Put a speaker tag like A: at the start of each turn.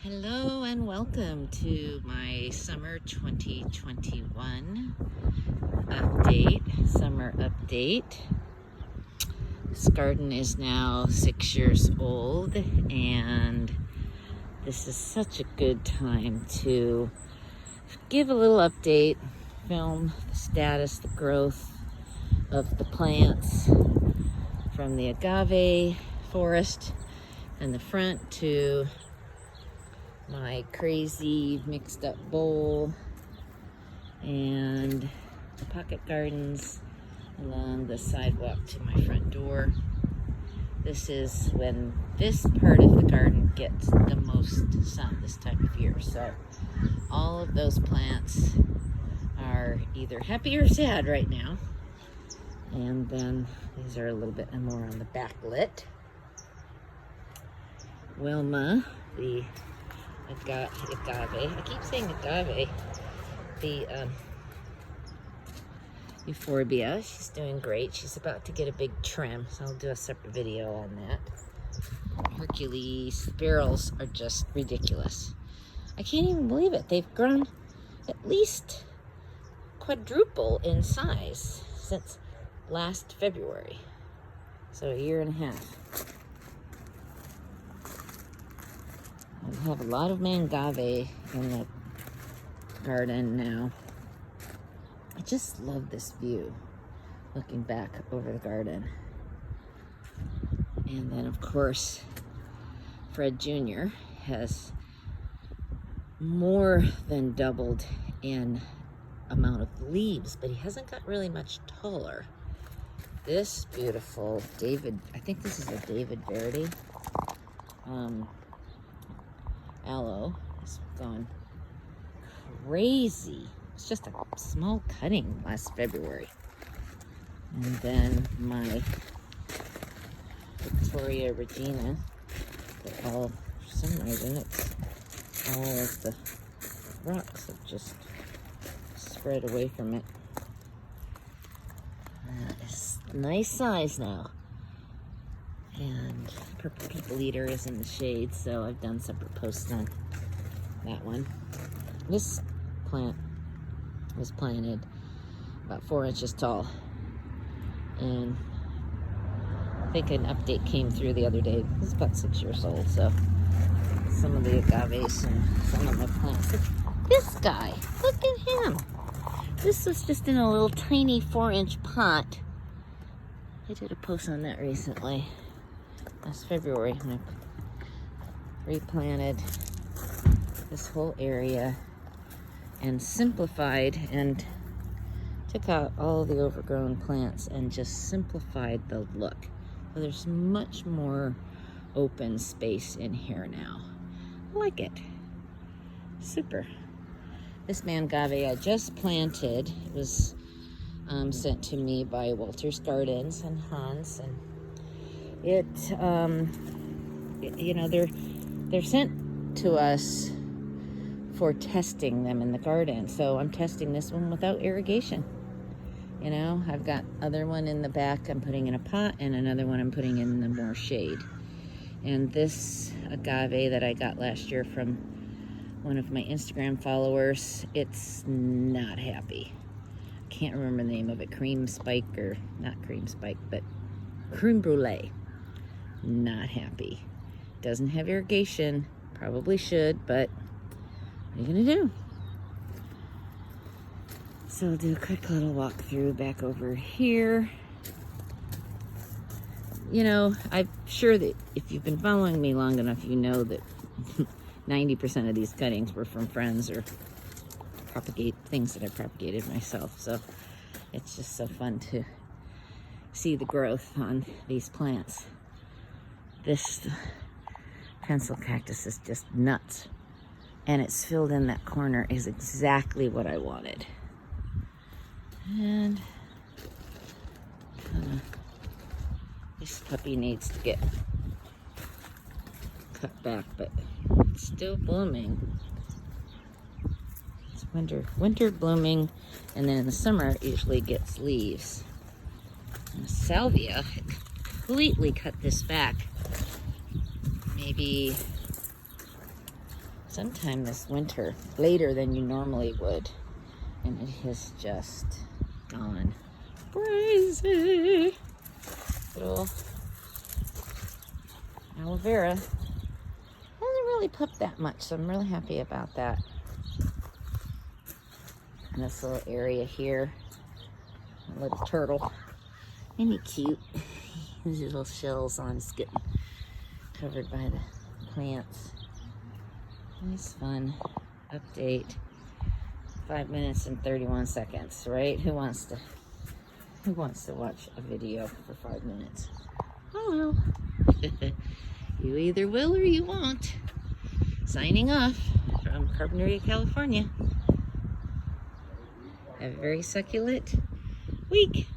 A: Hello and welcome to my summer 2021 summer update. This garden is now 6 years old, and this is such a good time to give a little update, film the status, the growth of the plants from the agave forest in the front to my crazy mixed up bowl and the pocket gardens along the sidewalk to my front door. This is when this part of the garden gets the most sun this time of year. So all of those plants are either happy or sad right now. And then these are a little bit more on the backlit. Wilma, the agave. I keep saying agave. The euphorbia. She's doing great. She's about to get a big trim, so I'll do a separate video on that. Hercules barrels are just ridiculous. I can't even believe it. They've grown at least quadruple in size since last February. So a year and a half. I have a lot of mangave in the garden now. I just love this view, looking back over the garden. And then, of course, Fred Jr. has more than doubled in amount of leaves, but he hasn't got really much taller. This beautiful David, I think this is a David Verdi. Aloe has gone crazy. It's just a small cutting last February. And then my Victoria Regina, for some reason, it's all of the rocks have just spread away from it. It's nice size now. And Purple People Eater is in the shade, so I've done separate posts on that one. This plant was planted about 4 inches tall, and I think an update came through the other day. It's about 6 years old, so some of the agaves and some of my plants. This guy, look at him. This was just in a little tiny 4-inch pot. I did a post on that recently. Last February, when I replanted this whole area and simplified and took out all the overgrown plants and just simplified the look. So there's much more open space in here now. I like it. Super. This mangave I just planted, it was sent to me by Walter's Gardens and Hans, and you know, they're sent to us for testing them in the garden. So I'm testing this one without irrigation. You know, I've got other one in the back I'm putting in a pot, and another one I'm putting in the more shade. And this agave that I got last year from one of my Instagram followers, it's not happy. Can't remember the name of it. Cream spike, or not cream spike, but creme brulee. Not happy. Doesn't have irrigation. Probably should, but what are you gonna do? So I'll do a quick little walkthrough back over here. You know, I'm sure that if you've been following me long enough, you know that 90% of these cuttings were from friends or things that I propagated myself. So it's just so fun to see the growth on these plants. This pencil cactus is just nuts. And it's filled in that corner is exactly what I wanted. And this puppy needs to get cut back, but it's still blooming. It's winter blooming, and then in the summer it usually gets leaves. And salvia, I completely cut this back maybe sometime this winter, later than you normally would. And it has just gone crazy. Little aloe vera hasn't really puffed that much, so I'm really happy about that. And this little area here, a little turtle. Isn't he cute? His little shells on is getting covered by the plants. Nice fun update. 5 minutes and 31 seconds, right? Who wants to watch a video for 5 minutes? Hello. You either will or you won't. Signing off from Carpinteria, California. Have a very succulent week.